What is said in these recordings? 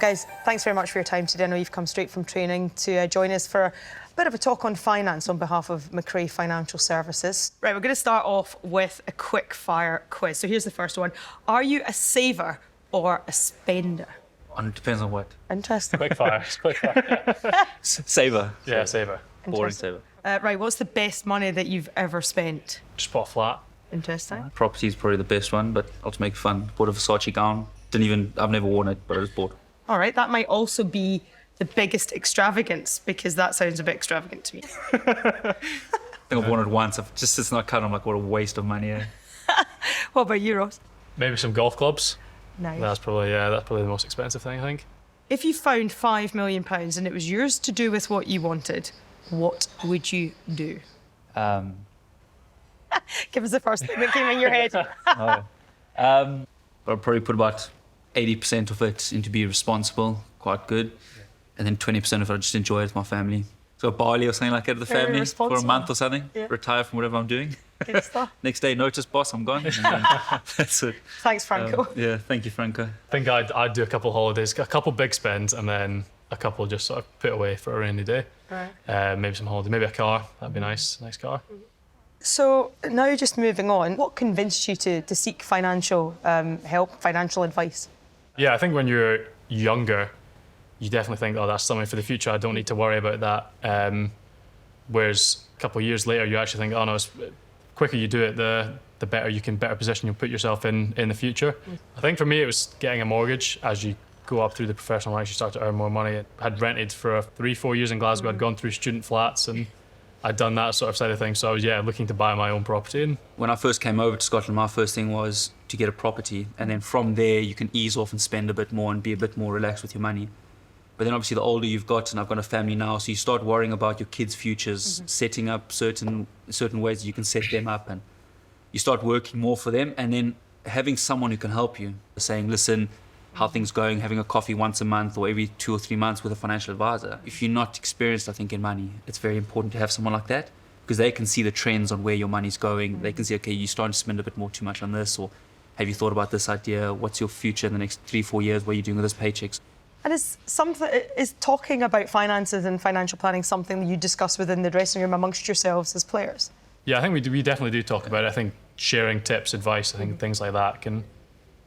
guys, thanks very much for your time today. I know you've come straight from training to join us for a bit of a talk on finance on behalf of McRae Financial Services. Right, we're going to start off with a quick fire quiz. So here's the first one. Are you a saver or a spender? It depends on what. Interesting. Quick fire. Quick fire. Saver. Yeah, saver. Boring saver. Right, what's the best money that you've ever spent? Just bought a flat. Interesting. Property is probably the best one, but I'll to make it fun. Bought a Versace gown. I've never worn it, but I just bought. All right, that might also be the biggest extravagance, because that sounds a bit extravagant to me. I think I've worn it once. It's not cut. I'm like, what a waste of money. What about you, Ross? Maybe some golf clubs. Nice. That's probably the most expensive thing, I think. If you found £5 million and it was yours to do with what you wanted, what would you do? Give us the first thing that came in your head. I'll probably put about 80% of it into be responsible, quite good, and then 20% of it I just enjoy it with my family. So Bali or something like that with the Very family for a responsible. month or something. Yeah. Retire from whatever I'm doing. Good stuff. Next day, notice, boss, I'm gone. And then that's it. Thanks, Franco. Yeah, thank you, Franco. I think I'd do a couple holidays, a couple big spends, and then a couple just sort of put away for a rainy day. Right. Maybe some holiday, maybe a car. That'd be nice. Nice car. So now just moving on, what convinced you to seek financial help, financial advice? Yeah, I think when you're younger, you definitely think, oh, that's something for the future. I don't need to worry about that. Whereas a couple of years later, you actually think, oh no, the quicker you do it, the better position you'll put yourself in the future. I think for me, it was getting a mortgage. As you go up through the professional ranks, you start to earn more money. I had rented for 3-4 years in Glasgow. I'd gone through student flats and I'd done that sort of side of things. So I was, looking to buy my own property. When I first came over to Scotland, my first thing was to get a property. And then from there, you can ease off and spend a bit more and be a bit more relaxed with your money. But then obviously the older you've got, and I've got a family now, so you start worrying about your kids' futures, setting up certain ways that you can set them up, and you start working more for them, and then having someone who can help you, saying, listen, how things going, having a coffee once a month or every 2 or 3 months with a financial advisor. If you're not experienced, I think, in money, it's very important to have someone like that, because they can see the trends on where your money's going. They can see, okay, you're starting to spend a bit more too much on this, or have you thought about this idea? What's your future in the next 3-4 years? What are you doing with this paychecks? And is talking about finances and financial planning something that you discuss within the dressing room amongst yourselves as players? Yeah, I think we definitely do talk about it. I think sharing tips, advice, I think things like that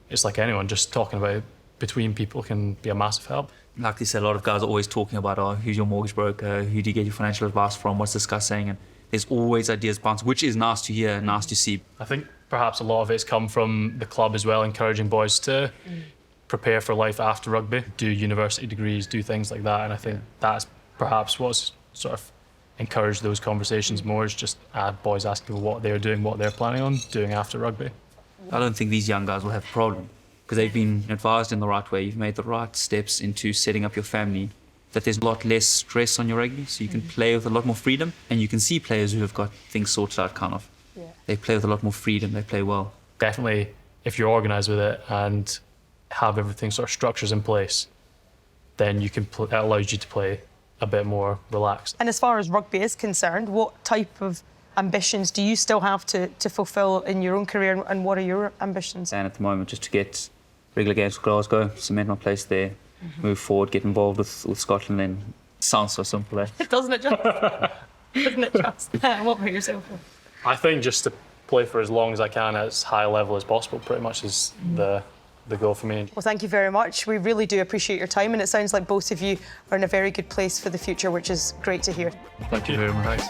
it's like anyone, just talking about it between people can be a massive help. Like they said, a lot of guys are always talking about, oh, who's your mortgage broker? Who do you get your financial advice from? What's this guy saying? And there's always ideas bounced, which is nice to hear, nice to see. I think perhaps a lot of it's come from the club as well, encouraging boys to prepare for life after rugby, do university degrees, do things like that. And I think that's perhaps what's sort of encouraged those conversations more, is just boys asking people what they're doing, what they're planning on doing after rugby. I don't think these young guys will have a problem, because they've been advised in the right way. You've made the right steps into setting up your family, that there's a lot less stress on your rugby, so you can play with a lot more freedom. And you can see players who have got things sorted out, kind of. Yeah. They play with a lot more freedom, they play well. Definitely, if you're organised with it and have everything sort of structures in place, then you can it allows you to play a bit more relaxed. And as far as rugby is concerned, what type of ambitions do you still have to fulfil in your own career, and what are your ambitions? And at the moment, just to get regular games for Glasgow, cement my place there, move forward, get involved with Scotland, and sounds so simple, eh? Doesn't it just? Doesn't it just? What about yourself? I think just to play for as long as I can at as high a level as possible pretty much is the goal for me. Well, thank you very much. We really do appreciate your time, and it sounds like both of you are in a very good place for the future, which is great to hear. Thank you very much.